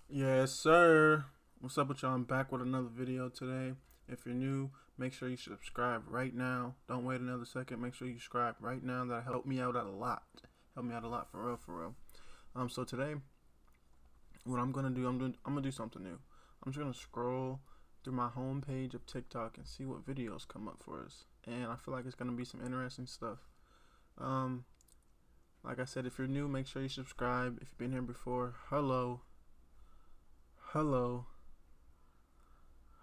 Yes, sir. What's up with y'all? I'm back with another video today. If you're new, make sure you subscribe right now. Don't wait another second. Make sure you subscribe right now. That helped me out a lot. Help me out a lot for real, for real. So today, what I'm gonna do, I'm gonna do something new. I'm just gonna scroll through my home page of TikTok and see what videos come up for us. And I feel like it's gonna be some interesting stuff. Um, like I said, if you're new, make sure you subscribe. If you've been here before, hello, hello.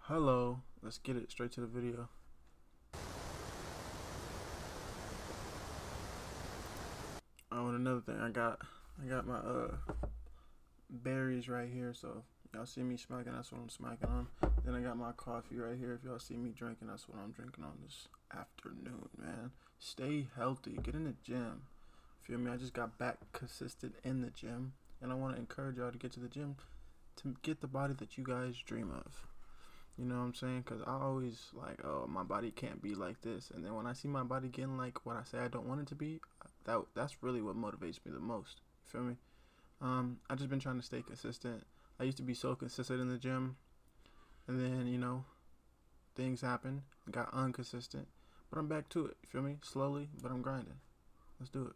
Hello, let's get it straight to the video. Oh, and another thing, I got my berries right here. So y'all see me smacking, that's what I'm smacking on. Then I got my coffee right here. If y'all see me drinking, that's what I'm drinking on this afternoon, man. Stay healthy, get in the gym. Feel me? I just got back consistent in the gym, and I want to encourage y'all to get to the gym to get the body that you guys dream of. You know what I'm saying? Because I always like, oh, my body can't be like this. And then when I see my body getting like what I say I don't want it to be, that's really what motivates me the most. You feel me? I just been trying to stay consistent. I used to be so consistent in the gym, and then things happen, got inconsistent, but I'm back to it. You feel me? Slowly, but I'm grinding. Let's do it.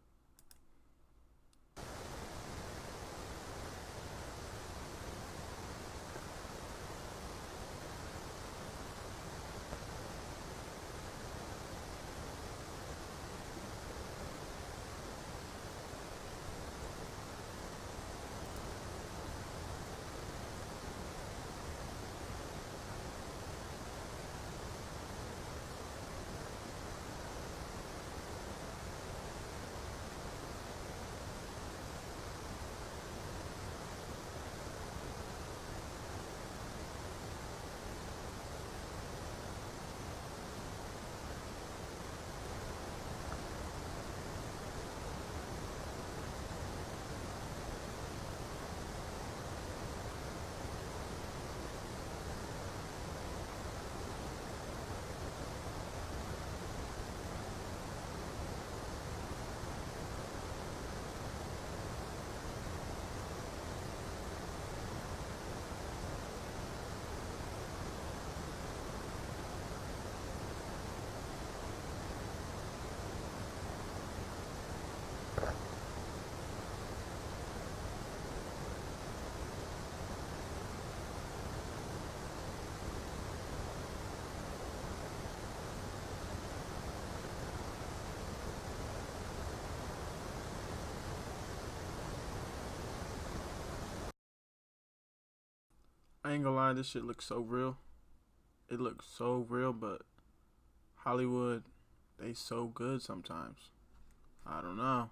I ain't gonna lie, this shit looks so real. It looks so real, but Hollywood, they so good sometimes. I don't know.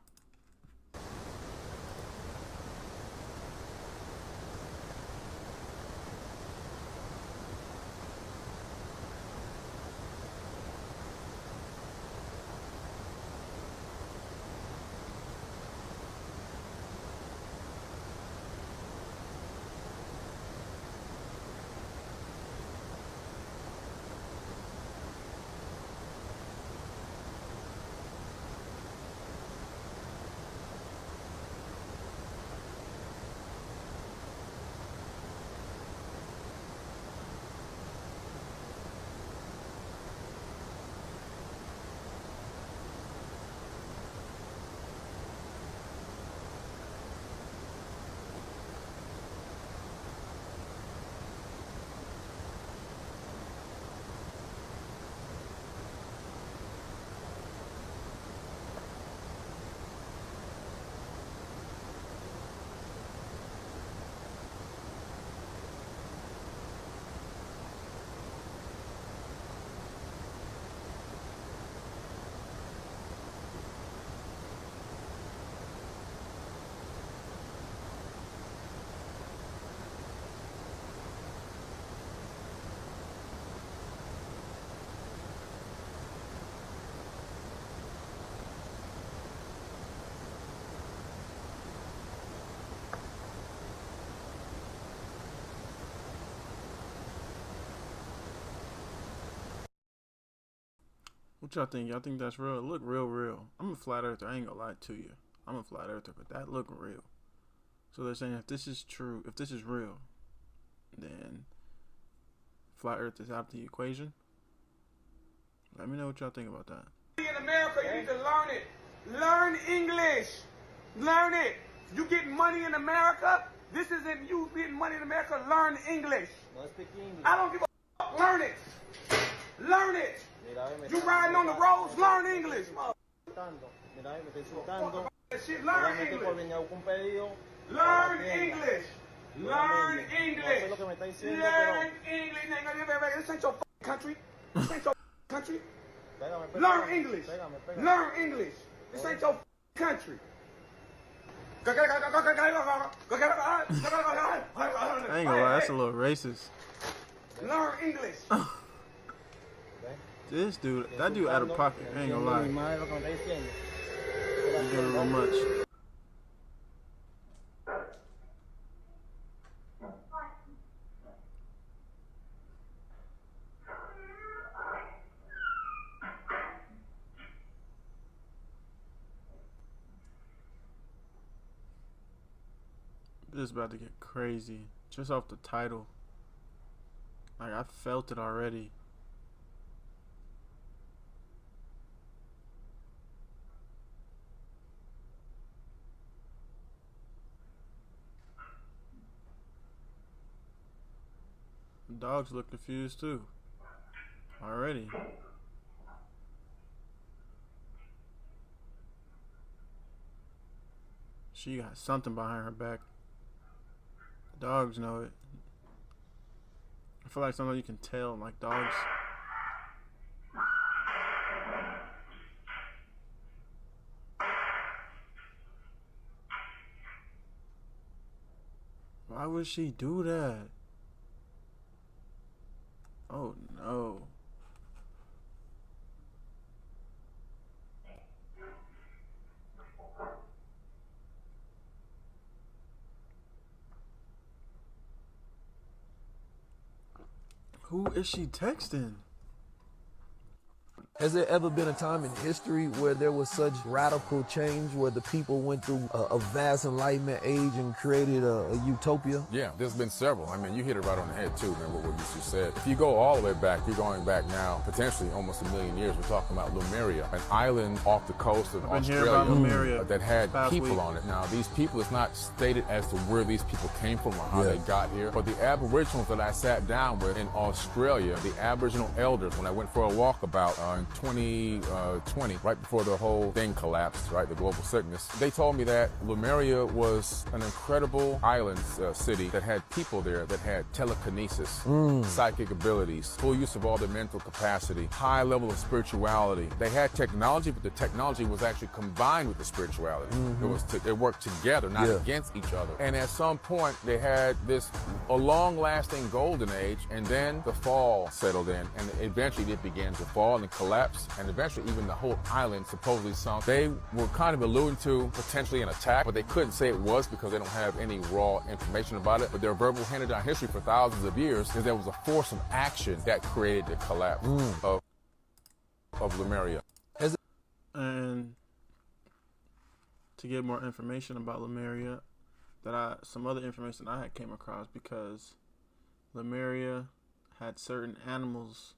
What y'all think? Y'all think that's real? It look real, real. I'm a flat earther. I ain't gonna lie to you. I'm a flat earther, but that look real. So they're saying if this is true, if this is real, then flat Earth is out of the equation. Let me know what y'all think about that. In America, you need to learn it. Learn English. Learn it. You getting money in America? This isn't you getting money in America. Learn English. No speak English. I don't give a fuck. Learn it. Learn it. You riding on the roads, learn English. Mira, me está insultando. Shit, learn Solamente por English. venir a un pedido. Learn English. Learn English. No sé lo que me está diciendo, Learn pero... English. This ain't your country. This ain't your country. Pégame, pégame. Learn English. Pégame, pégame. Learn English. This ain't your country. I ain't gonna lie, that's a little racist. Learn English. This dude, that dude out of pocket. I ain't gonna lie. He's doing a little much. This is about to get crazy. Just off the title. Like, I felt it already. The dogs look confused too. Already. She got something behind her back. Dogs know it. I feel like something you can tell, like dogs. Why would she do that? Oh no. Who is she texting? Has there ever been a time in history where there was such radical change, where the people went through a vast enlightenment age and created a utopia? Yeah, there's been several. I mean, you hit it right on the head too, man, what you just said. If you go all the way back, you're going back now, potentially almost 1 million years. We're talking about Lemuria, an island off the coast of Australia that had people on it. Now, these people, it's not stated as to where these people came from or how they got here, but the Aboriginals that I sat down with in Australia, the Aboriginal elders, when I went for a walkabout in 2020, right before the whole thing collapsed, right, the global sickness, they told me that Lemuria was an incredible island city that had people there that had telekinesis, psychic abilities, full use of all their mental capacity, high level of spirituality. They had technology, but the technology was actually combined with the spirituality. They worked together, not against each other. And at some point, they had a long-lasting golden age, and then the fall settled in, and eventually it began to fall and collapse, and eventually even the whole island supposedly sunk. They were kind of alluding to potentially an attack, but they couldn't say it was because they don't have any raw information about it. But their verbal handed down history for thousands of years is there was a force of action that created the collapse of Lemuria. And to get more information about Lemuria, some other information I had came across, because Lemuria had certain animals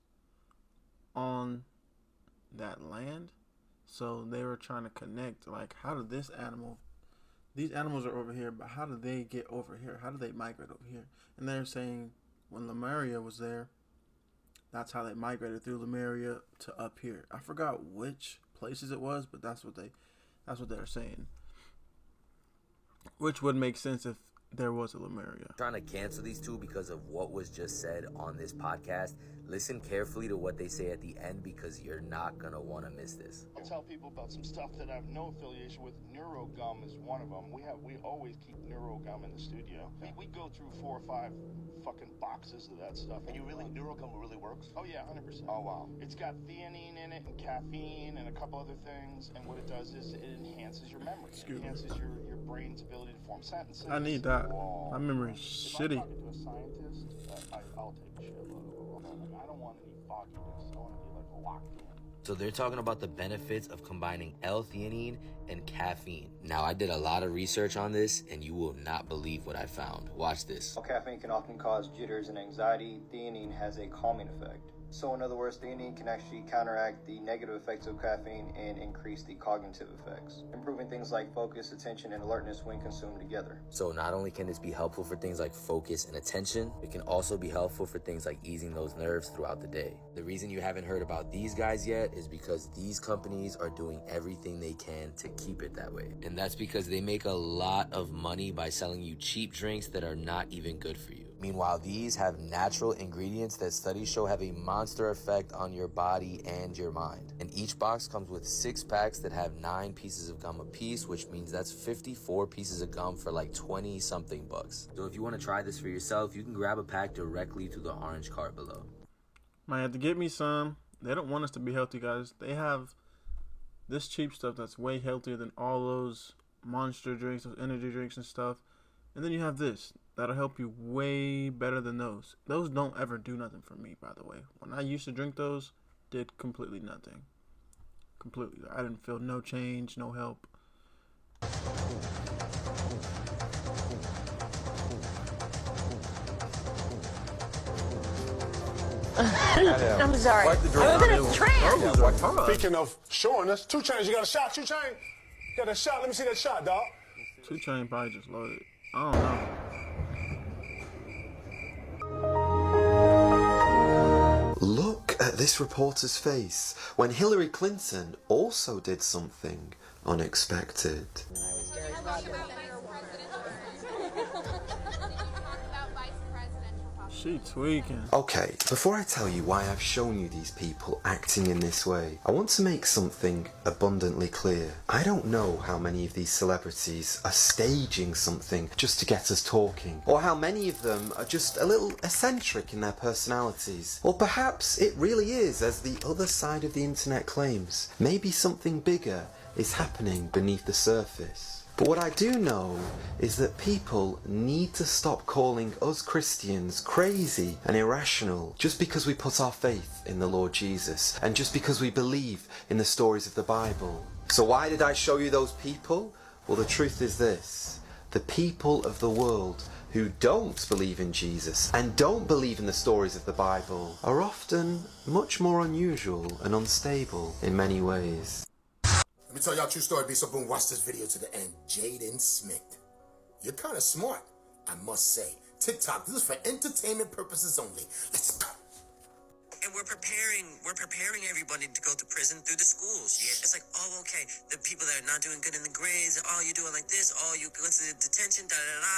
on that land, so they were trying to connect, like, how did these animals are over here, but how do they get over here? How do they migrate over here? And they're saying when Lemuria was there, that's how they migrated through Lemuria to up here. I forgot which places it was, but that's what they're saying, which would make sense if there was a Lemuria. Trying to cancel these two because of what was just said on this podcast. Listen carefully to what they say at the end, because you're not going to want to miss this. I'll tell people about some stuff that I have no affiliation with. NeuroGum is one of them. We always keep NeuroGum in the studio. We go through 4 or 5 fucking boxes of that stuff. And NeuroGum really works? Oh yeah, 100%. Oh wow. It's got theanine in it and caffeine and a couple other things, and what it does is it enhances your memory. It enhances your brain's ability to form sentences. I need that. My memory's shitty. If I'm talking to a scientist, I'll take a shitload of it. I don't want any fogginess. I want to be like locked in. So they're talking about the benefits of combining L-theanine and caffeine. Now, I did a lot of research on this, and you will not believe what I found. Watch this. While caffeine can often cause jitters and anxiety, theanine has a calming effect. So in other words, theanine can actually counteract the negative effects of caffeine and increase the cognitive effects, improving things like focus, attention, and alertness when consumed together. So not only can this be helpful for things like focus and attention, it can also be helpful for things like easing those nerves throughout the day. The reason you haven't heard about these guys yet is because these companies are doing everything they can to keep it that way. And that's because they make a lot of money by selling you cheap drinks that are not even good for you. Meanwhile, these have natural ingredients that studies show have a monster effect on your body and your mind. And each box comes with 6 packs that have 9 pieces of gum apiece, which means that's 54 pieces of gum for like 20 something bucks. So if you want to try this for yourself, you can grab a pack directly through the orange card below. Might have to get me some. They don't want us to be healthy, guys. They have this cheap stuff that's way healthier than all those monster drinks, those energy drinks and stuff. And then you have this. That'll help you way better than those. Those don't ever do nothing for me, by the way. When I used to drink those, did completely nothing. Completely. I didn't feel no change, no help. I'm sorry. I'm in a trance. Speaking of showing us, 2 Chainz, you got a shot, 2 Chainz? You got a shot? Let me see that shot, dog. 2 Chainz probably just loaded. I don't know. Look at this reporter's face when Hillary Clinton also did something unexpected. She tweaking. Okay, before I tell you why I've shown you these people acting in this way, I want to make something abundantly clear. I don't know how many of these celebrities are staging something just to get us talking, or how many of them are just a little eccentric in their personalities. Or perhaps it really is, as the other side of the internet claims, maybe something bigger is happening beneath the surface. But what I do know is that people need to stop calling us Christians crazy and irrational just because we put our faith in the Lord Jesus and just because we believe in the stories of the Bible. So why did I show you those people? Well, the truth is this. The people of the world who don't believe in Jesus and don't believe in the stories of the Bible are often much more unusual and unstable in many ways. Let me tell y'all a true story, B. So boom, watch this video to the end. Jaden Smith. You're kind of smart, I must say. TikTok, this is for entertainment purposes only. Let's go. And we're preparing everybody to go to prison through the schools. Yeah. It's like, oh, okay, the people that are not doing good in the grades, oh, you're doing like this, oh, you go to the detention, da-da-da.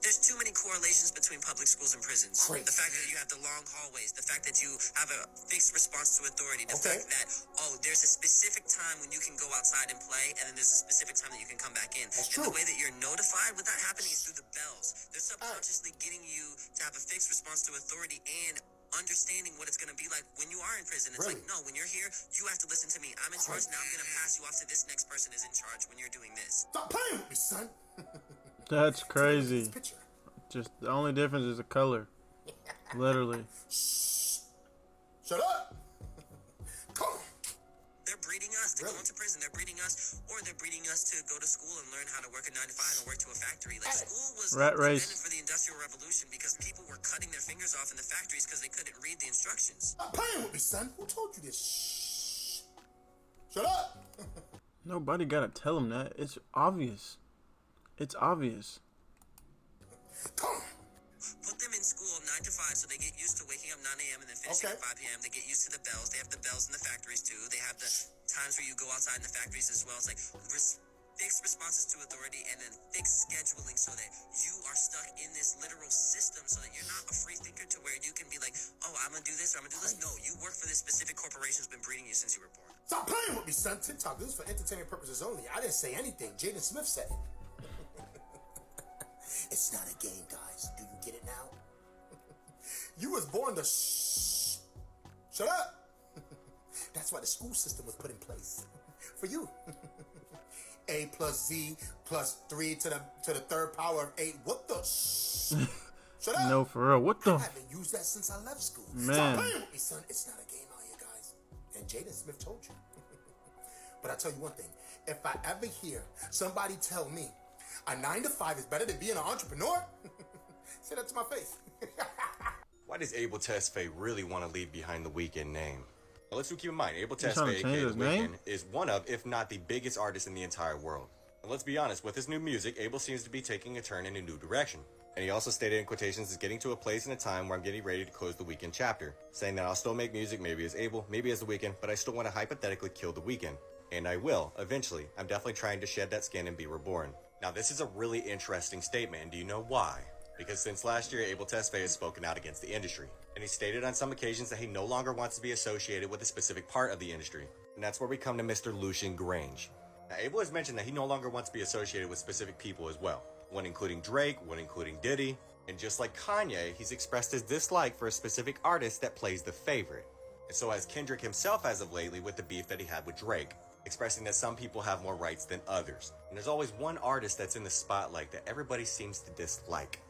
There's too many correlations between public schools and prisons. Great. The fact that you have the long hallways, the fact that you have a fixed response to authority, the fact that, oh, there's a specific time when you can go outside and play, and then there's a specific time that you can come back in. That's and true. the way that you're notified with that happening is through the bells. They're subconsciously getting you to have a fixed response to authority and understanding what it's going to be like when you are in prison. It's like, no, when you're here, you have to listen to me. I'm in charge. Now I'm going to pass you off to this next person is in charge when you're doing this. Stop playing with me, son. That's crazy. Just the only difference is the color. Literally. Shut up. Come on. They're breeding us to go into prison. They're breeding us, or they're breeding us to go to school and learn how to work a 9 to 5 and work to a factory. Like, school was invented for the Industrial Revolution because people were cutting their fingers off in the factories because they couldn't read the instructions. Stop playing with me, son. Who told you this? Shh. Shut up. Nobody gotta tell them that. It's obvious. It's obvious. Come on. Put them in school 9 to 5 so they get used to waking up 9 a.m. and then finishing at 5 p.m. They get used to the bells. They have the bells in the factories too. They have the times where you go outside in the factories as well. It's like fixed responses to authority and then fixed scheduling so that you are stuck in this literal system so that you're not a free thinker to where you can be like, oh, I'm going to do this or I'm going to do this. No, you work for this specific corporation that's been breeding you since you were born. Stop playing with me, son. TikTok, this is for entertainment purposes only. I didn't say anything. Jaden Smith said it. It's not a game, guys. Do you get it now? You was born to shh. Shut up. That's why the school system was put in place. For you. A plus Z plus 3 to the third power of 8. What the shh? Shut up. No, for real. What the? I haven't used that since I left school. Man. Stop playing with me, son. It's not a game out here, guys. And Jaden Smith told you. But I tell you one thing, if I ever hear somebody tell me a 9 to 5 is better than being an entrepreneur, say that to my face. Why does Abel Tesfaye really want to leave behind the Weeknd name? Well, let's keep in mind, Abel Tesfaye, aka The Weeknd, is one of, if not the biggest artist in the entire world. And let's be honest, with his new music, Abel seems to be taking a turn in a new direction. And he also stated in quotations, is getting to a place in a time where I'm getting ready to close the Weeknd chapter, saying that I'll still make music, maybe as Abel, maybe as The Weeknd, but I still want to hypothetically kill The Weeknd. And I will, eventually. I'm definitely trying to shed that skin and be reborn. Now, this is a really interesting statement, and do you know why? Because since last year, Abel Tesfaye has spoken out against the industry. And he stated on some occasions that he no longer wants to be associated with a specific part of the industry. And that's where we come to Mr. Lucian Grange. Now, Abel has mentioned that he no longer wants to be associated with specific people as well. One including Drake, one including Diddy. And just like Kanye, he's expressed his dislike for a specific artist that plays the favorite. And so has Kendrick himself as of lately with the beef that he had with Drake, expressing that some people have more rights than others. And there's always one artist that's in the spotlight that everybody seems to dislike.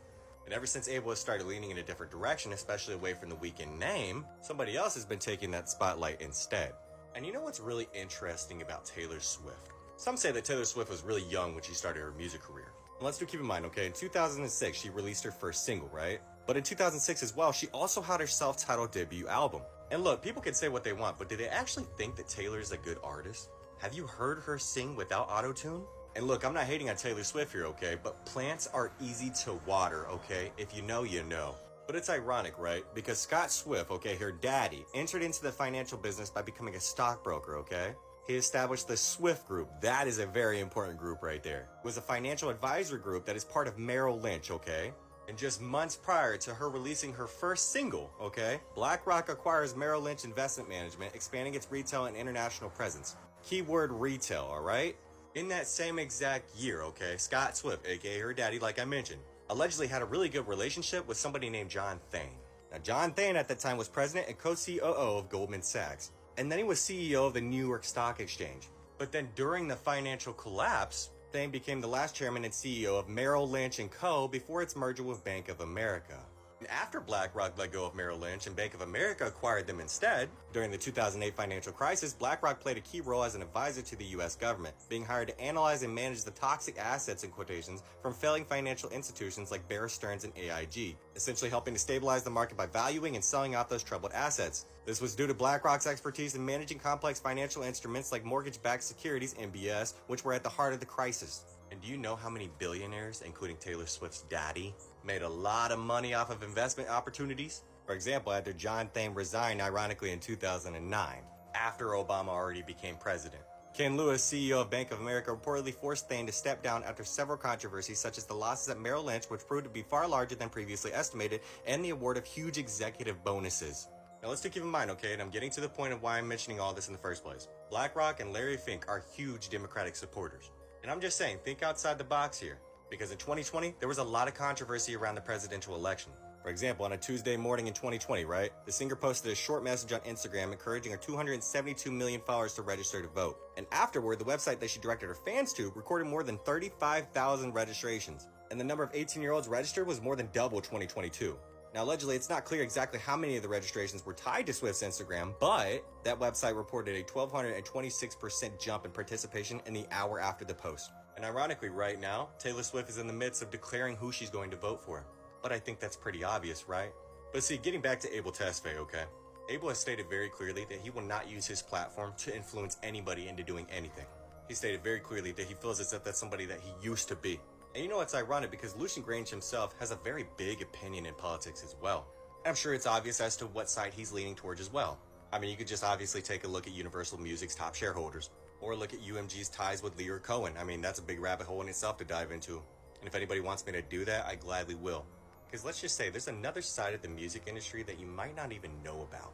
And ever since Abel has started leaning in a different direction, especially away from the Weeknd name, somebody else has been taking that spotlight instead. And you know what's really interesting about Taylor Swift? Some say that Taylor Swift was really young when she started her music career. And let's do keep in mind, okay, in 2006, she released her first single, right? But in 2006 as well, she also had her self-titled debut album. And look, people can say what they want, but do they actually think that Taylor is a good artist? Have you heard her sing without auto-tune? And look, I'm not hating on Taylor Swift here, okay? But plants are easy to water, okay? If you know, you know. But it's ironic, right? Because Scott Swift, okay, her daddy, entered into the financial business by becoming a stockbroker, okay? He established the Swift Group. That is a very important group right there. It was a financial advisor group that is part of Merrill Lynch, okay? And just months prior to her releasing her first single, okay, BlackRock acquires Merrill Lynch Investment Management, expanding its retail and international presence. Keyword retail, alright? In that same exact year, okay, Scott Swift, aka her daddy, like I mentioned, allegedly had a really good relationship with somebody named John Thain. Now, John Thain at that time was president and co-COO of Goldman Sachs. And then he was CEO of the New York Stock Exchange. But then during the financial collapse, Thain became the last chairman and CEO of Merrill Lynch & Co. before its merger with Bank of America. And after BlackRock let go of Merrill Lynch and Bank of America acquired them instead, during the 2008 financial crisis, BlackRock played a key role as an advisor to the U.S. government, being hired to analyze and manage the toxic assets in quotations from failing financial institutions like Bear Stearns and AIG, essentially helping to stabilize the market by valuing and selling out those troubled assets. This was due to BlackRock's expertise in managing complex financial instruments like mortgage-backed securities, MBS, which were at the heart of the crisis. And do you know how many billionaires, including Taylor Swift's daddy, made a lot of money off of investment opportunities? For example, after John Thain resigned, ironically, in 2009, after Obama already became president. Ken Lewis, CEO of Bank of America, reportedly forced Thain to step down after several controversies, such as the losses at Merrill Lynch, which proved to be far larger than previously estimated, and the award of huge executive bonuses. Now let's keep in mind, okay, and I'm getting to the point of why I'm mentioning all this in the first place. BlackRock and Larry Fink are huge Democratic supporters. And I'm just saying, think outside the box here. Because in 2020, there was a lot of controversy around the presidential election. For example, on a Tuesday morning in 2020, right, the singer posted a short message on Instagram encouraging her 272 million followers to register to vote. And afterward, the website that she directed her fans to recorded more than 35,000 registrations. And the number of 18-year-olds registered was more than double 2022. Now, allegedly, it's not clear exactly how many of the registrations were tied to Swift's Instagram, but that website reported a 1,226% jump in participation in the hour after the post. And ironically, right now, Taylor Swift is in the midst of declaring who she's going to vote for. But I think that's pretty obvious, right? But see, getting back to Abel Tesfaye, okay? Abel has stated very clearly that he will not use his platform to influence anybody into doing anything. He stated very clearly that he feels as if that's somebody that he used to be. And you know, it's ironic because Lucian Grange himself has a very big opinion in politics as well. And I'm sure it's obvious as to what side he's leaning towards as well. I mean, you could just obviously take a look at Universal Music's top shareholders, or look at UMG's ties with Lear Cohen. I mean, that's a big rabbit hole in itself to dive into. And if anybody wants me to do that, I gladly will. Because let's just say there's another side of the music industry that you might not even know about.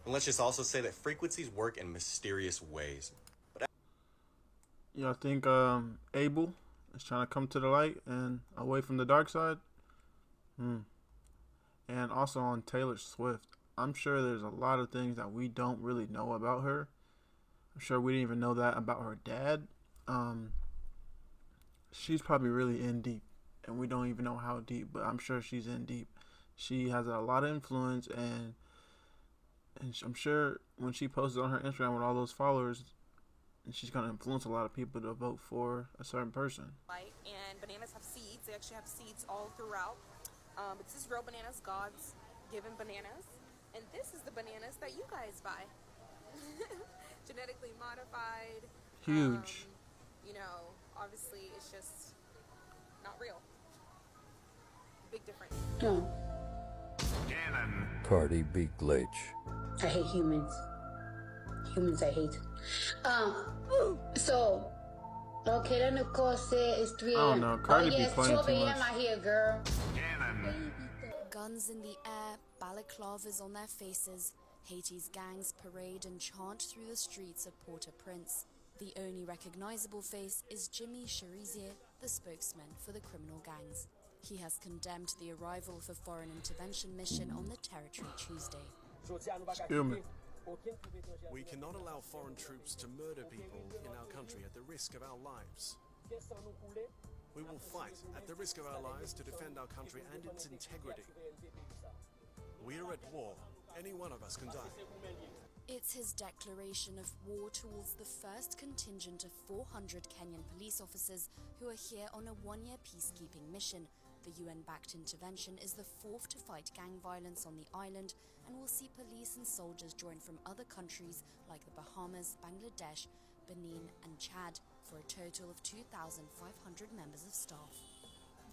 And let's just also say that frequencies work in mysterious ways. Y'all think Abel is trying to come to the light and away from the dark side? And also on Taylor Swift, I'm sure there's a lot of things that we don't really know about her. I'm sure we didn't even know that about her dad. She's probably really in deep, and we don't even know how deep, but I'm sure she's in deep. She has a lot of influence, and And I'm sure when she posts on her Instagram with all those followers, she's going to influence a lot of people to vote for a certain person. And bananas have seeds. They actually have seeds all throughout. But this is real bananas, God's given bananas. And this is the bananas that you guys buy. Genetically modified. Huge. You know, obviously it's just not real. Big difference. Cardi B glitch. I hate humans. Humans I hate. So, okay, then of course it's 3 a.m. I don't know. Cardi yes, be playing 12 too a.m. much. I hear, girl. Guns in the air, balaclavas on their faces, Haiti's gangs parade and chant through the streets of Port-au-Prince. The only recognizable face is Jimmy Cherizier, the spokesman for the criminal gangs. He has condemned the arrival of a foreign intervention mission on the territory Tuesday. We cannot allow foreign troops to murder people in our country at the risk of our lives. We will fight at the risk of our lives to defend our country and its integrity. We are at war. Any one of us can die. It's his declaration of war towards the first contingent of 400 Kenyan police officers who are here on a one-year peacekeeping mission. The UN-backed intervention is the fourth to fight gang violence on the island and will see police and soldiers join from other countries like the Bahamas, Bangladesh, Benin and Chad for a total of 2,500 members of staff.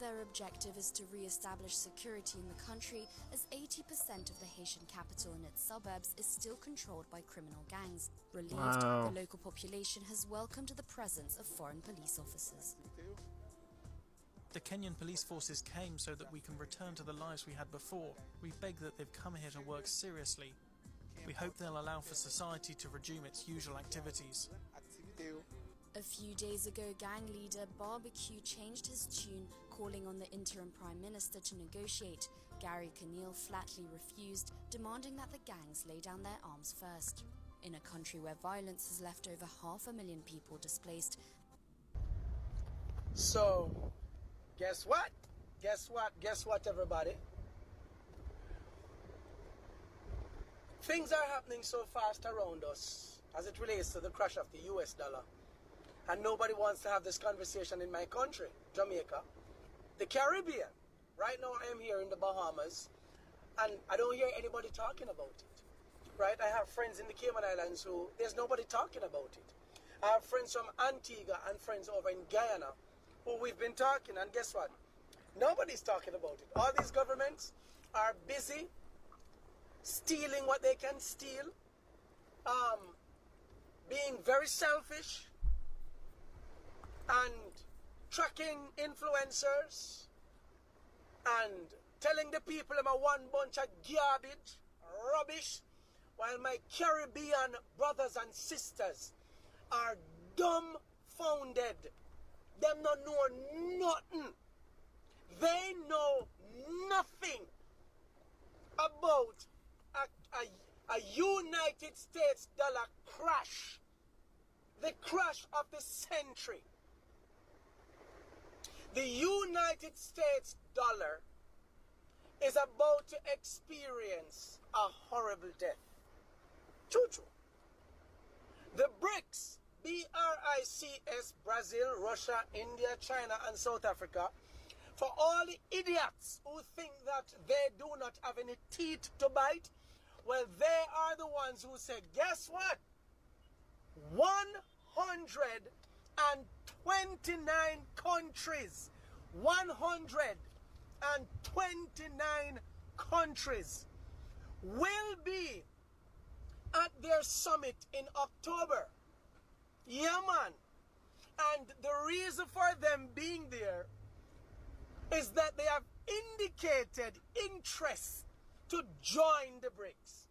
Their objective is to re-establish security in the country as 80% of the Haitian capital and its suburbs is still controlled by criminal gangs. Relieved, the local population has welcomed the presence of foreign police officers. The Kenyan police forces came so that we can return to the lives we had before. We beg that they've come here to work seriously. We hope they'll allow for society to resume its usual activities. A few days ago, gang leader Barbecue changed his tune, calling on the interim Prime Minister to negotiate. Gary Conille flatly refused, demanding that the gangs lay down their arms first. In a country where violence has left over 500,000 people displaced. So, guess what? Guess what? Guess what, everybody? Things are happening so fast around us as it relates to the crash of the US dollar. And nobody wants to have this conversation in my country, Jamaica. The Caribbean. Right now I am here in the Bahamas and I don't hear anybody talking about it. Right? I have friends in the Cayman Islands who there's nobody talking about it. I have friends from Antigua and friends over in Guyana who we've been talking, and guess what? Nobody's talking about it. All these governments are busy stealing what they can steal, being very selfish, and tracking influencers, and telling the people I'm a one bunch of garbage, rubbish, while my Caribbean brothers and sisters are dumbfounded. Them not know nothing. They know nothing about a United States dollar crash. The crash of the century. The United States dollar is about to experience a horrible death. Choo-choo. The BRICS, B-R-I-C-S, Brazil, Russia, India, China, and South Africa, for all the idiots who think that they do not have any teeth to bite, well, they are the ones who say, guess what? 129 countries, 129 countries will be at their summit in October. Yeah, man. And the reason for them being there is that they have indicated interest to join the BRICS.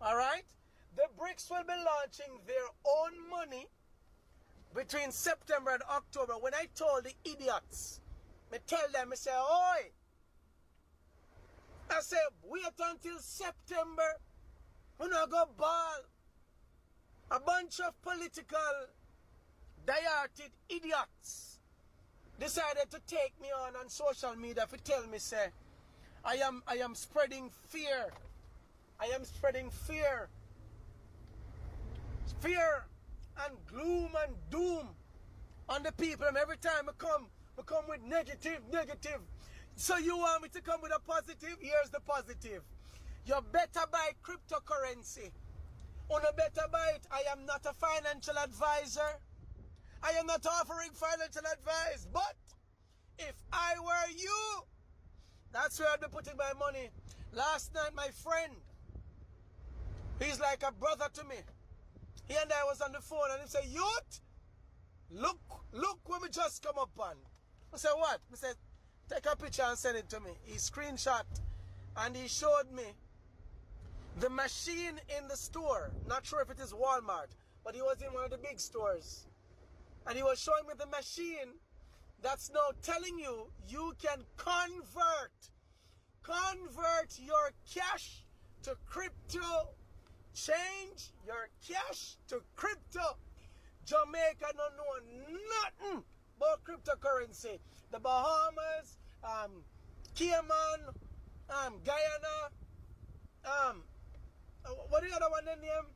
All right? The BRICS will be launching their own money between September and October. When I told the idiots, I tell them, I say, oi! I say, wait until September. We're not going to ball. A bunch of political diarted idiots decided to take me on social media to tell me, say, I am spreading fear. I am spreading fear fear and gloom and doom on the people, and every time I come with negative. So you want me to come with a positive? Here's the positive. You better buy cryptocurrency. On a better buy it. I am not a financial advisor. I am not offering financial advice. But if I were you, that's where I'd be putting my money. Last night, my friend, he's like a brother to me. He and I was on the phone and he said, "Youth, look when we just come up on." I said, "What?" He said, "Take a picture and send it to me." He screenshot and he showed me the machine in the store. Not sure if it is Walmart, but he was in one of the big stores. And he was showing me the machine that's now telling you you can convert your cash to crypto, change your cash to crypto. Jamaica don't know nothing about cryptocurrency. The Bahamas, Cayman, Guyana, what the other one in name?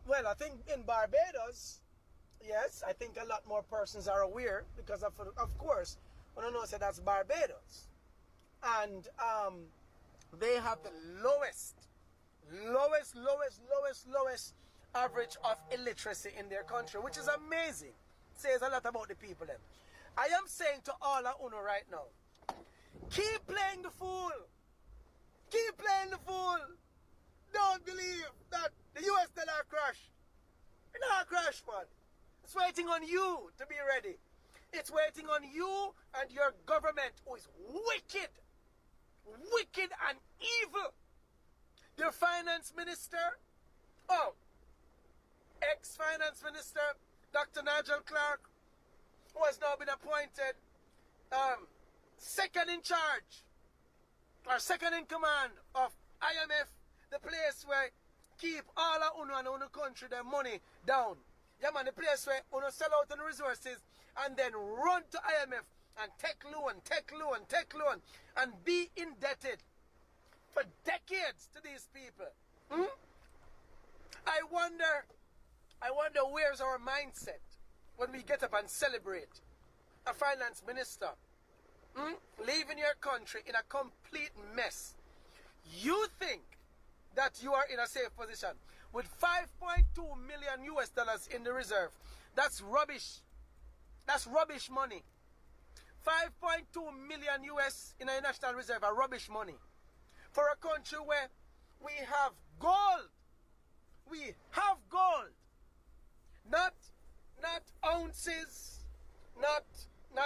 Well, I think in Barbados, yes, I think a lot more persons are aware because of course, when I know say that's Barbados. And they have the lowest average of illiteracy in their country, which is amazing. Says a lot about the people then. I am saying to all of UNO right now, keep playing the fool. Keep playing the fool. Don't believe that the US dollar crash. It's not a crash, man. It's waiting on you to be ready. It's waiting on you and your government who is wicked and evil. Their finance minister, ex-finance minister, Dr. Nigel Clark, who has now been appointed second in charge, or second in command of IMF, the place where keep all of UNO and UNO country their money down. Yeah, man, the place where UNO sell out on resources and then run to IMF and take loan, and be indebted for decades to these people. I wonder where's our mindset when we get up and celebrate a finance minister leaving your country in a complete mess. You think that you are in a safe position with $5.2 million US in the reserve. That's rubbish. That's rubbish money. 5.2 million US in a national reserve are rubbish money. For a country where we have gold. We have gold. Not ounces, not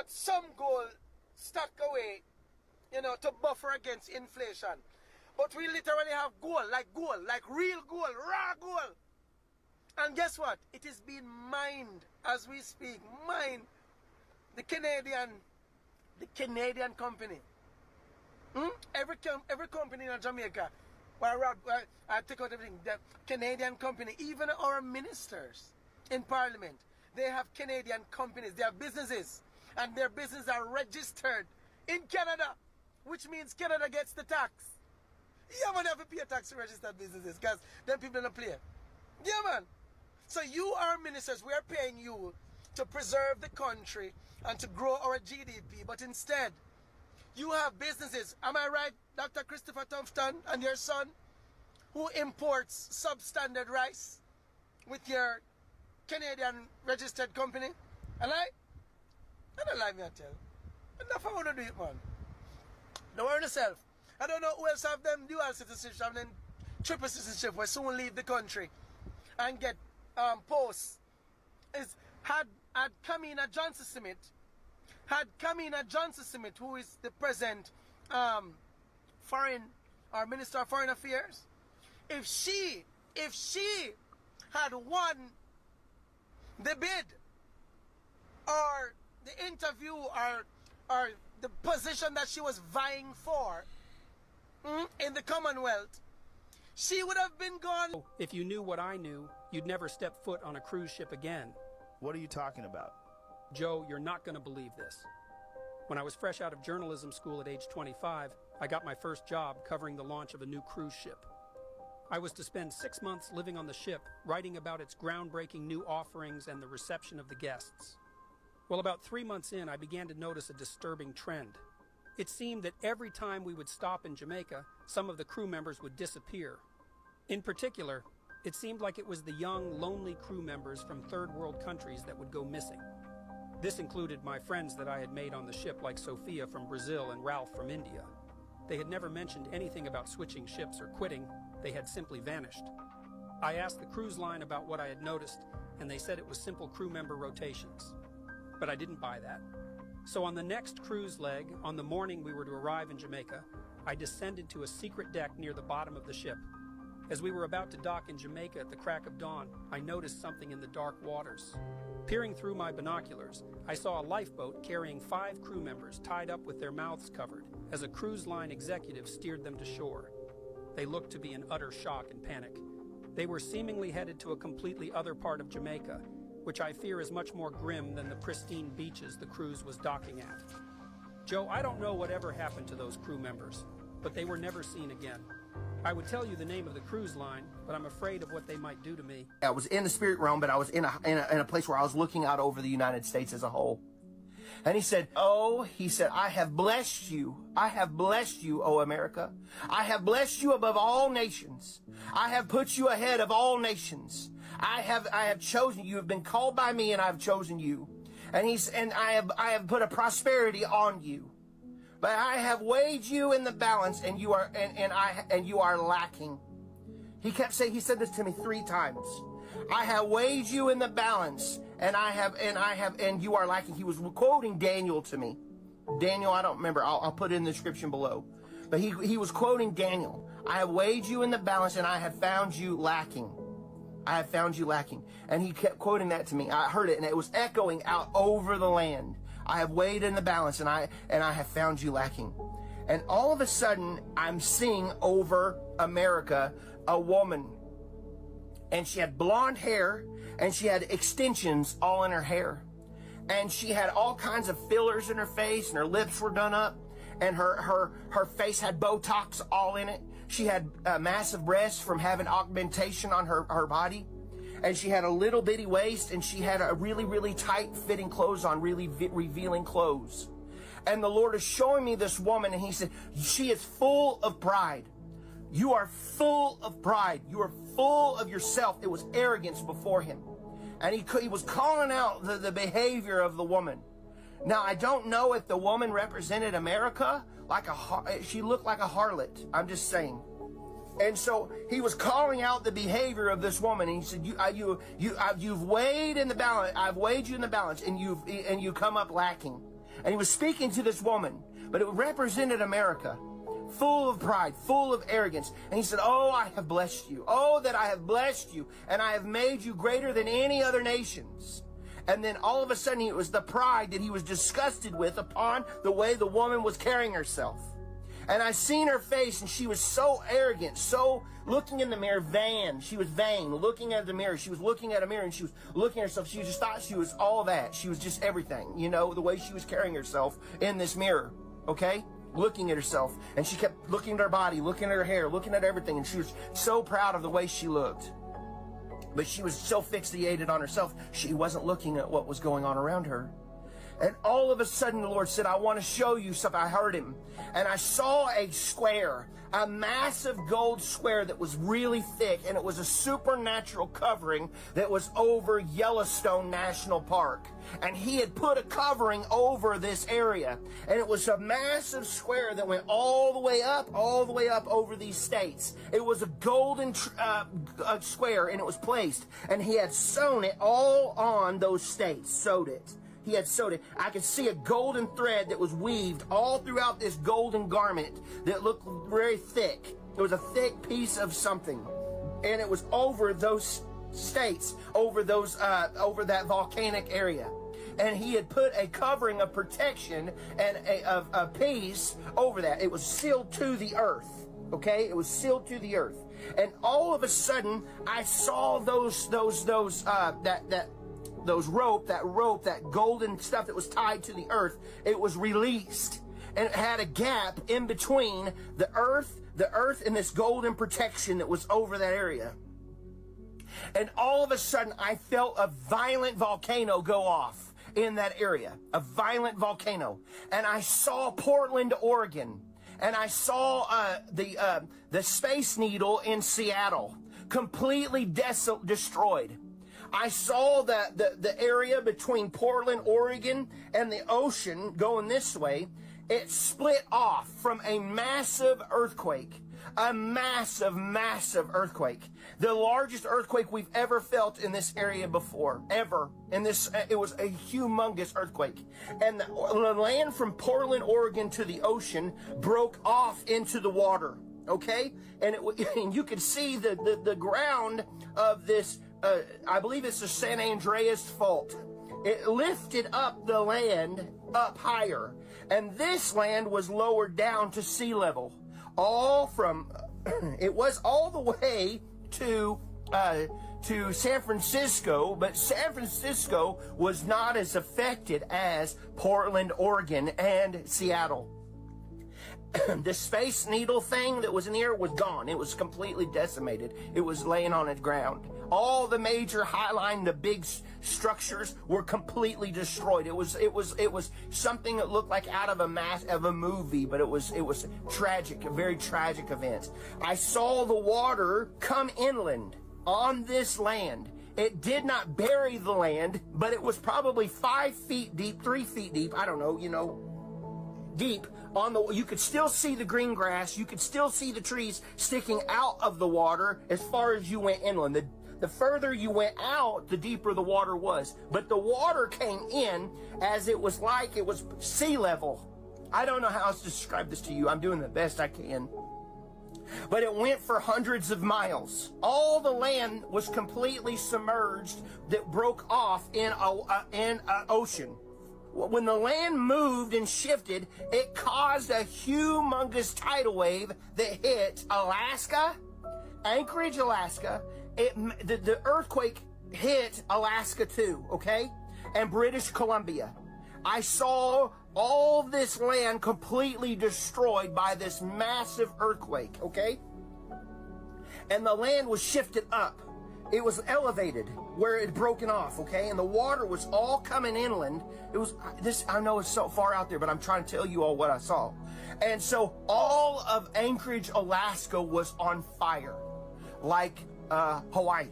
some gold stuck away, to buffer against inflation. But we literally have gold, like real gold, raw gold. And guess what? It is being mined as we speak. Mined. The Canadian company. Every company in Jamaica, where I take out everything, the Canadian company, even our ministers in Parliament, they have Canadian companies, they have businesses, and their businesses are registered in Canada, which means Canada gets the tax. Yeah, man, they have to pay a tax to registered businesses, because then people don't play. Yeah, man. So you, our ministers, we are paying you to preserve the country and to grow our GDP, but instead, you have businesses, am I right, Dr. Christopher Tufton and your son, who imports substandard rice with your Canadian registered company? I lie? I don't lie, me I tell. Enough I want to do it, man. Don't worry yourself. I don't know who else have them dual citizenship and then triple citizenship will soon leave the country and get posts. Had Kamina Johnson-Smith, who is the present Minister of Foreign Affairs, if she had won the bid or the interview or the position that she was vying for in the Commonwealth, she would have been gone. If you knew what I knew, you'd never step foot on a cruise ship again. What are you talking about? Joe, you're not going to believe this. When I was fresh out of journalism school at age 25, I got my first job covering the launch of a new cruise ship. I was to spend 6 months living on the ship, writing about its groundbreaking new offerings and the reception of the guests. Well, about 3 months in, I began to notice a disturbing trend. It seemed that every time we would stop in Jamaica, some of the crew members would disappear. In particular, it seemed like it was the young, lonely crew members from third world countries that would go missing. This included my friends that I had made on the ship, like Sophia from Brazil and Ralph from India. They had never mentioned anything about switching ships or quitting. They had simply vanished. I asked the cruise line about what I had noticed, and they said it was simple crew member rotations. But I didn't buy that. So on the next cruise leg, on the morning we were to arrive in Jamaica, I descended to a secret deck near the bottom of the ship. As we were about to dock in Jamaica at the crack of dawn, I noticed something in the dark waters. Peering through my binoculars, I saw a lifeboat carrying 5 crew members tied up with their mouths covered as a cruise line executive steered them to shore. They looked to be in utter shock and panic. They were seemingly headed to a completely other part of Jamaica, which I fear is much more grim than the pristine beaches the cruise was docking at. Joe, I don't know whatever happened to those crew members, but they were never seen again. I would tell you the name of the cruise line, but I'm afraid of what they might do to me. I was in the spirit realm, but I was in a place where I was looking out over the United States as a whole. And he said, I have blessed you. I have blessed you, O America. I have blessed you above all nations. I have put you ahead of all nations. I have chosen you. You have been called by me, and I have chosen you. And I have put a prosperity on you. But I have weighed you in the balance, and you are lacking. He said this to me 3 times. I have weighed you in the balance, and you are lacking. He was quoting Daniel to me. Daniel, I don't remember. I'll put it in the description below. But he was quoting Daniel. I have weighed you in the balance, and I have found you lacking. I have found you lacking. And he kept quoting that to me. I heard it, and it was echoing out over the land. I have weighed in the balance, and I have found you lacking. And all of a sudden, I'm seeing over America a woman. And she had blonde hair, and she had extensions all in her hair. And she had all kinds of fillers in her face, and her lips were done up, and her face had Botox all in it. She had massive breasts from having augmentation on her body. And she had a little bitty waist, and she had a really, really tight fitting clothes on, really revealing clothes. And the Lord is showing me this woman, and he said, she is full of pride. You are full of pride. You are full of yourself. It was arrogance before him. And he was calling out the behavior of the woman. Now, I don't know if the woman represented America she looked like a harlot. I'm just saying. And so he was calling out the behavior of this woman. And he said, you've weighed in the balance. I've weighed you in the balance, and you come up lacking. And he was speaking to this woman, but it represented America, full of pride, full of arrogance. And he said, I have blessed you. Oh, that I have blessed you, and I have made you greater than any other nations. And then all of a sudden, it was the pride that he was disgusted with upon the way the woman was carrying herself. And I seen her face, and she was so arrogant, so looking in the mirror, vain. She was vain, looking at the mirror. She was looking at a mirror, and she was looking at herself. She just thought she was all that. She was just everything, the way she was carrying herself in this mirror, okay? Looking at herself. And she kept looking at her body, looking at her hair, looking at everything. And she was so proud of the way she looked. But she was so fixated on herself, she wasn't looking at what was going on around her. And all of a sudden, the Lord said, I want to show you something. I heard him. And I saw a square, a massive gold square that was really thick. And it was a supernatural covering that was over Yellowstone National Park. And he had put a covering over this area. And it was a massive square that went all the way up over these states. It was a golden square, and it was placed. And he had sewn it all on those states, sewed it. He had sewed it. I could see a golden thread that was weaved all throughout this golden garment that looked very thick. It was a thick piece of something. And it was over those states, over that volcanic area. And he had put a covering of protection and a peace over that. It was sealed to the earth. Okay? It was sealed to the earth. And all of a sudden, I saw that golden stuff that was tied to the earth, it was released. And it had a gap in between the earth, the earth and this golden protection that was over that area. And all of a sudden, I felt a violent volcano go off in that area, a violent volcano. And I saw Portland, Oregon, and I saw the Space Needle in Seattle, completely destroyed. I saw the area between Portland, Oregon, and the ocean going this way. It split off from a massive earthquake. A massive, massive earthquake. The largest earthquake we've ever felt in this area before, ever. It was a humongous earthquake. And the land from Portland, Oregon to the ocean broke off into the water. Okay? And you could see the ground of this, I believe it's the San Andreas Fault. It lifted up the land up higher. And this land was lowered down to sea level. It was all the way to San Francisco, but San Francisco was not as affected as Portland, Oregon, and Seattle. The Space Needle thing that was in the air was gone. It was completely decimated. It was laying on its ground. All the major highline, the big structures were completely destroyed. It was something that looked like out of a movie, but it was tragic, a very tragic event. I saw the water come inland on this land. It did not bury the land, but it was probably 5 feet deep, 3 feet deep. I don't know, deep. You could still see the green grass. You could still see the trees sticking out of the water as far as you went inland. The further you went out, the deeper the water was. But the water came in as it was like it was sea level. I don't know how else to describe this to you. I'm doing the best I can. But it went for hundreds of miles. All the land was completely submerged that broke off in an ocean. When the land moved and shifted, it caused a humongous tidal wave that hit Alaska, Anchorage, Alaska. The earthquake hit Alaska too, okay? And British Columbia. I saw all this land completely destroyed by this massive earthquake, okay? And the land was shifted up. It was elevated where it had broken off, okay? And the water was all coming inland. I know it's so far out there, but I'm trying to tell you all what I saw. And so all of Anchorage, Alaska was on fire, like Hawaii.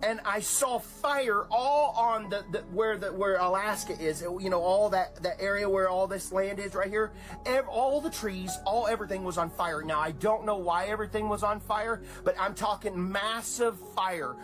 And I saw fire all on where Alaska is, all that area where all this land is right here. All the trees, everything was on fire. Now, I don't know why everything was on fire, but I'm talking massive fire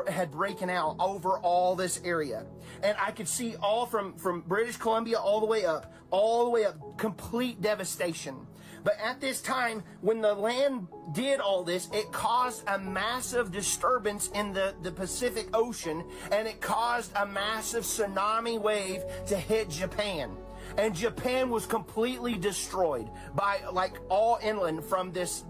had breaking out over all this area. And I could see all from British Columbia all the way up, complete devastation. But at this time, when the land did all this, it caused a massive disturbance in the Pacific Ocean, and it caused a massive tsunami wave to hit Japan. And Japan was completely destroyed by, all inland from this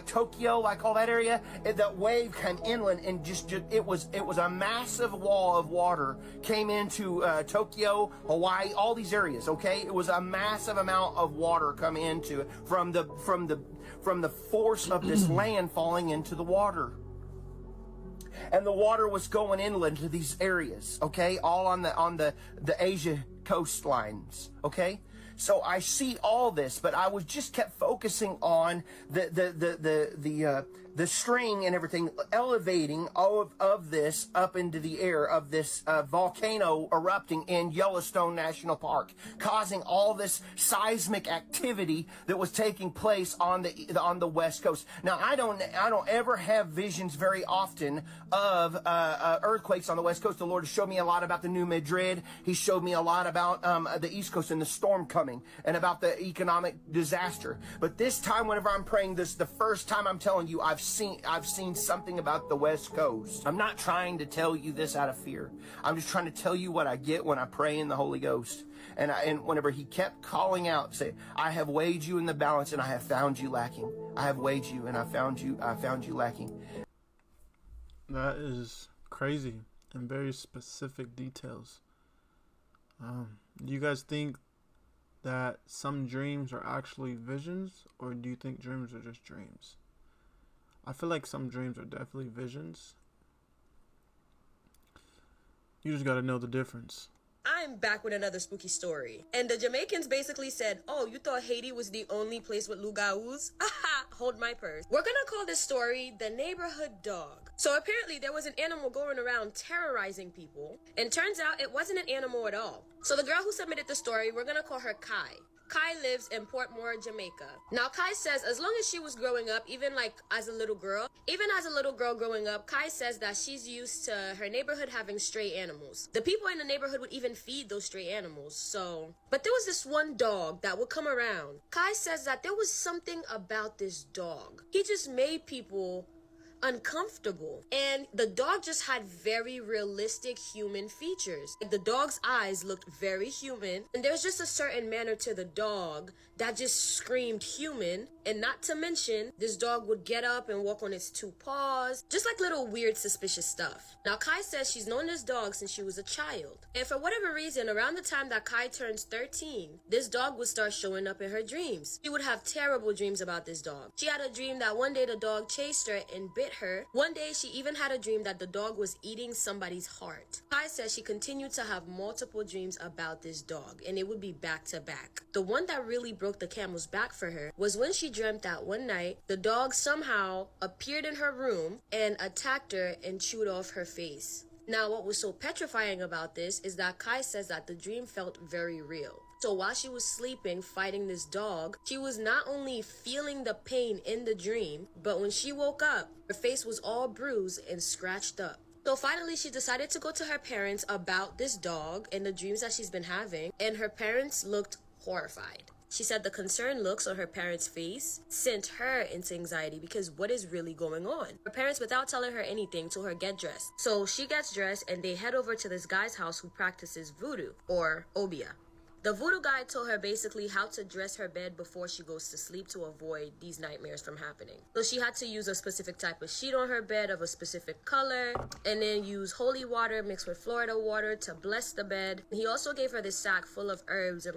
Tokyo, all that area. That wave came inland, and it was a massive wall of water came into Tokyo, Hawaii, all these areas. Okay, it was a massive amount of water coming into it from the force of this land falling into the water. And the water was going inland to these areas. Okay, all on the Asia coastlines. Okay. So I see all this, but I was just kept focusing on the string and everything, elevating all of this up into the air of this volcano erupting in Yellowstone National Park, causing all this seismic activity that was taking place on the West Coast. Now, I don't ever have visions very often of earthquakes on the West Coast. The Lord has showed me a lot about the New Madrid. He showed me a lot about the East Coast and the storm coming, and about the economic disaster. But this time, whenever I'm praying this, the first time I'm telling you, I've seen something about the West Coast. I'm not trying to tell you this out of fear. I'm just trying to tell you what I get when I pray in the Holy Ghost. And whenever he kept calling out, say, I have weighed you in the balance and I have found you lacking. I have weighed you and I found you lacking. That is crazy and very specific details. Do you guys think that some dreams are actually visions, or do you think dreams are just dreams? I feel like some dreams are definitely visions. You just gotta know the difference. I'm back with another spooky story. And the Jamaicans basically said, oh, you thought Haiti was the only place with loup-garous? Aha, hold my purse. We're gonna call this story The Neighborhood Dog. So apparently there was an animal going around terrorizing people, and turns out it wasn't an animal at all. So the girl who submitted the story, we're gonna call her Kai. Kai lives in Portmore, Jamaica. Now, Kai says as long as she was growing up, even as a little girl growing up, Kai says that she's used to her neighborhood having stray animals. The people in the neighborhood would even feed those stray animals, But there was this one dog that would come around. Kai says that there was something about this dog. He just made people uncomfortable, and the dog just had very realistic human features. The dog's eyes looked very human, and there's just a certain manner to the dog that just screamed human. And not to mention, this dog would get up and walk on its two paws, just like little weird suspicious stuff. Now, Kai says she's known this dog since she was a child, and for whatever reason, around the time that Kai turns 13, this dog would start showing up in her dreams. She would have terrible dreams about this dog. She had a dream that one day the dog chased her and bit her. One day she even had a dream that the dog was eating somebody's heart. Kai says she continued to have multiple dreams about this dog, and it would be back to back. The one that really broke the camel's back for her was when she dreamt that one night the dog somehow appeared in her room and attacked her and chewed off her face. Now, what was so petrifying about this is that Kai says that the dream felt very real. So while she was sleeping fighting this dog, she was not only feeling the pain in the dream, but when she woke up, her face was all bruised and scratched up. So finally, she decided to go to her parents about this dog and the dreams that she's been having, and her parents looked horrified. She said the concerned looks on her parents' face sent her into anxiety because what is really going on? Her parents, without telling her anything, told her get dressed. So she gets dressed and they head over to this guy's house who practices voodoo, or obia. The voodoo guy told her basically how to dress her bed before she goes to sleep to avoid these nightmares from happening. So she had to use a specific type of sheet on her bed of a specific color, and then use holy water mixed with Florida water to bless the bed. He also gave her this sack full of herbs and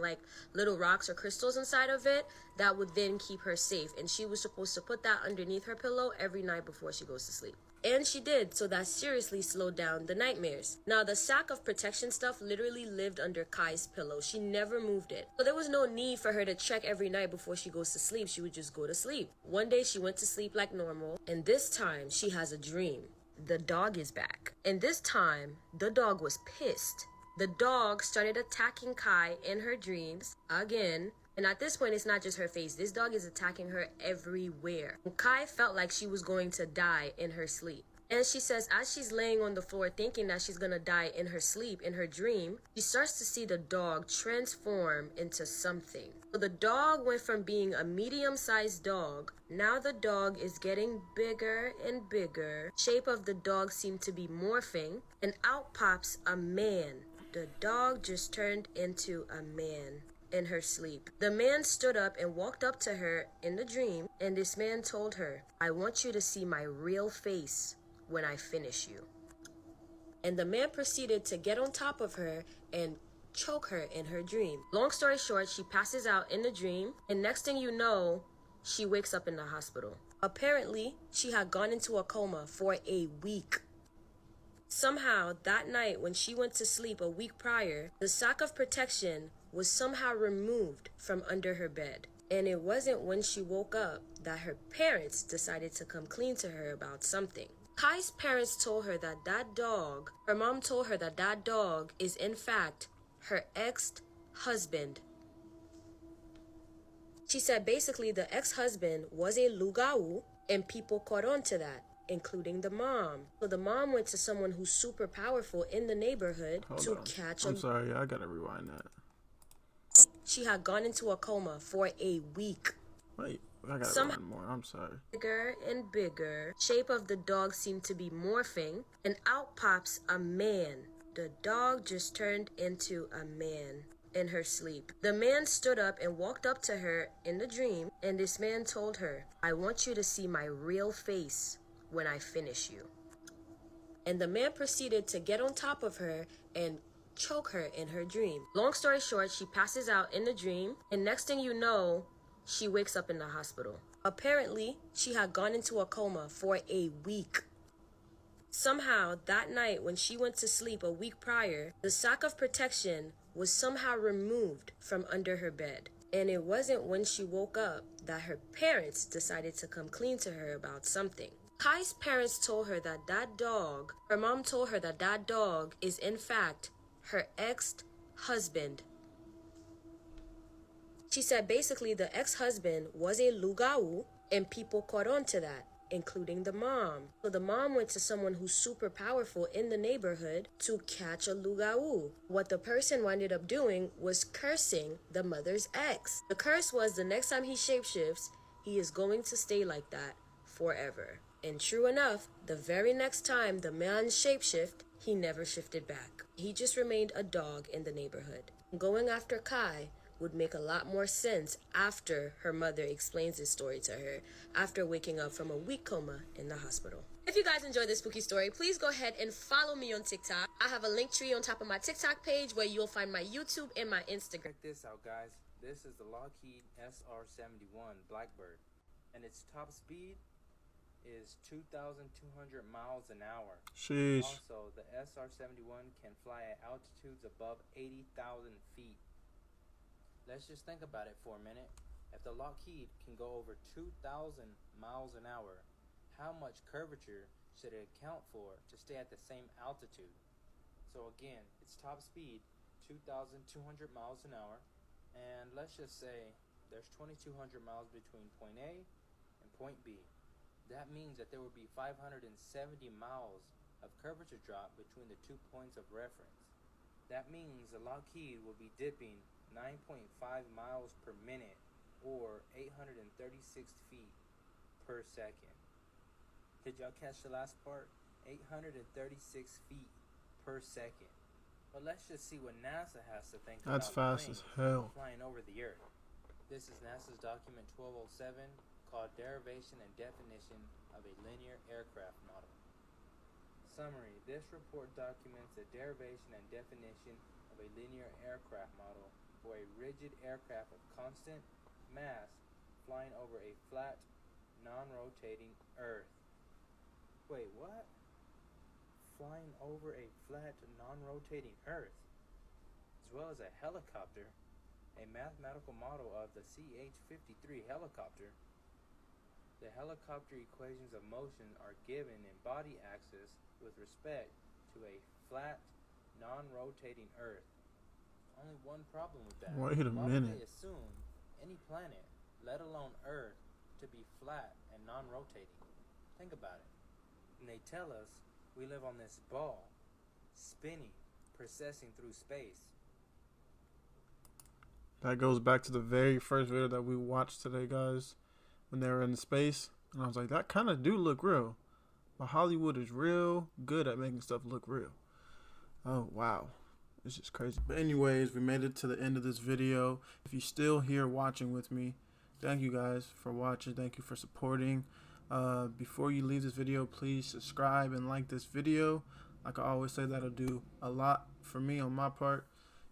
little rocks or crystals inside of it that would then keep her safe. And she was supposed to put that underneath her pillow every night before she goes to sleep. And she did, so that seriously slowed down the nightmares. Now, the sack of protection stuff literally lived under Kai's pillow. She never moved it. So there was no need for her to check every night before she goes to sleep. She would just go to sleep. One day she went to sleep like normal, and this time she has a dream. The dog is back. And this time, the dog was pissed. The dog started attacking Kai in her dreams again. And at this point, it's not just her face. This dog is attacking her everywhere. Kai felt like she was going to die in her sleep. And she says as she's laying on the floor thinking that she's going to die in her sleep, in her dream, she starts to see the dog transform into something. So the dog went from being a medium-sized dog. Now the dog is getting bigger and bigger. Shape of the dog seemed to be morphing. And out pops a man. The dog just turned into a man in her sleep. The man stood up and walked up to her in the dream, and this man told her, I want you to see my real face when I finish you. And the man proceeded to get on top of her and choke her in her dream. Long story short, she passes out in the dream, and next thing you know, she wakes up in the hospital. Apparently, she had gone into a coma for a week. Somehow, that night when she went to sleep a week prior, the sack of protection was somehow removed from under her bed. And it wasn't when she woke up that her parents decided to come clean to her about something. Kai's parents told her that her mom told her that that dog is in fact her ex-husband. She said basically the ex-husband was a loup-garou and people caught on to that, including the mom. So the mom went to someone who's super powerful in the neighborhood catch him. I'm sorry, I gotta rewind that. She had gone into a coma for a week. Wait, I gotta rewind more. I'm sorry. Bigger and bigger. Shape of the dog seemed to be morphing. And out pops a man. The dog just turned into a man in her sleep. The man stood up and walked up to her in the dream. And this man told her, I want you to see my real face when I finish you. And the man proceeded to get on top of her and choke her in her dream. Long story short, she passes out in the dream, and next thing you know, she wakes up in the hospital. Apparently, she had gone into a coma for a week. Somehow, that night when she went to sleep a week prior, the sack of protection was somehow removed from under her bed. And it wasn't when she woke up that her parents decided to come clean to her about something. Kai's parents told her that her mom told her that dog is in fact her ex-husband. She said basically the ex-husband was a lugau and people caught on to that, including the mom. So the mom went to someone who's super powerful in the neighborhood to catch a lugau. What the person ended up doing was cursing the mother's ex. The curse was the next time he shapeshifts, he is going to stay like that forever. And true enough, the very next time the man shapeshift, he never shifted back. He just remained a dog in the neighborhood. Going after Kai would make a lot more sense after her mother explains this story to her after waking up from a week coma in the hospital. If you guys enjoyed this spooky story, please go ahead and follow me on TikTok. I have a link tree on top of my TikTok page where you'll find my YouTube and my Instagram. Check this out, guys. This is the Lockheed SR-71 Blackbird, and its top speed is 2,200 miles an hour. Sheesh. Also, the SR-71 can fly at altitudes above 80,000 feet. Let's just think about it for a minute. If the Lockheed can go over 2,000 miles an hour, how much curvature should it account for to stay at the same altitude? So again, its top speed, 2,200 miles an hour, and let's just say there's 2,200 miles between point A and point B. That means that there would be 570 miles of curvature drop between the 2 points of reference. That means the Lockheed will be dipping 9.5 miles per minute, or 836 feet per second. Did y'all catch the last part? 836 feet per second. But let's just see what NASA has to think That's about fast as hell. flying over the Earth. This is NASA's document 1207, called Derivation and Definition of a Linear Aircraft Model. Summary: this report documents the derivation and definition of a linear aircraft model for a rigid aircraft of constant mass flying over a flat, non-rotating Earth. Wait, what? Flying over a flat, non-rotating Earth, as well as a helicopter, a mathematical model of the CH-53 helicopter. The helicopter equations of motion are given in body axis with respect to a flat, non-rotating Earth. Only one problem with that. Wait a Why minute. would they assume any planet, let alone Earth, to be flat and non-rotating? Think about it. And they tell us we live on this ball, spinning, processing through space. That goes back to the very first video that we watched today, guys, when they were in space. And I was like, that kind of do look real. But Hollywood is real good at making stuff look real. Oh, wow. It's just crazy. But anyways, we made it to the end of this video. If you're still here watching with me, thank you guys for watching. Thank you for supporting. Before you leave this video, please subscribe and like this video. Like I always say, that'll do a lot for me on my part.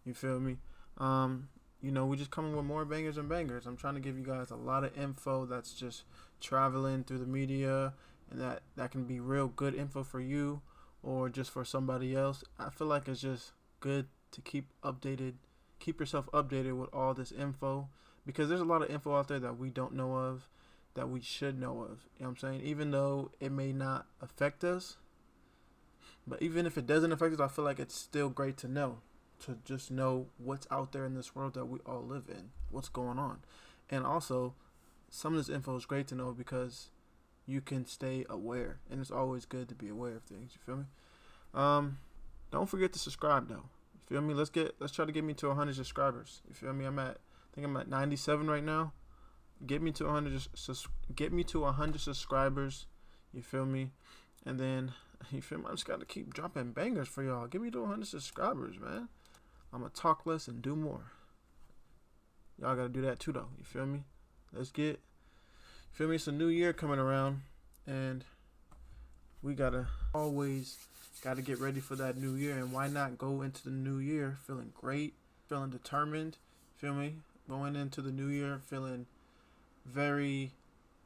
You feel me? You know, we just coming with more bangers and bangers. I'm trying to give you guys a lot of info that's just traveling through the media, and that can be real good info for you or just for somebody else. I feel like it's just good to keep yourself updated with all this info, because there's a lot of info out there that we don't know of, that we should know of. You know what I'm saying? Even though it may not affect us, but even if it doesn't affect us, I feel like it's still great to know. To just know what's out there in this world that we all live in, what's going on. And also, some of this info is great to know because you can stay aware, and it's always good to be aware of things. You feel me? Don't forget to subscribe though. You feel me? Let's try to get me to 100 subscribers. You feel me? I think I'm at 97 right now. Get me to 100 subscribers. You feel me? And then, you feel me? I just got to keep dropping bangers for y'all. Get me to 100 subscribers, man. I'm going to talk less and do more. Y'all got to do that too, though. You feel me? You feel me? It's a new year coming around, and we always gotta get ready for that new year. And why not go into the new year feeling great, feeling determined, feel me? Going into the new year feeling very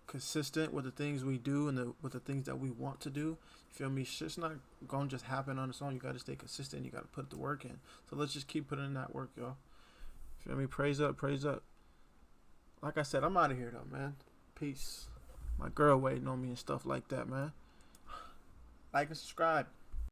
consistent with the things we do and with the things that we want to do. Feel me? Shit's not gonna just happen on its own. You gotta stay consistent. You gotta put the work in. So let's just keep putting in that work, y'all. Feel me? Praise up, praise up. Like I said, I'm out of here though, man. Peace. My girl waiting on me and stuff like that, man. Like and subscribe.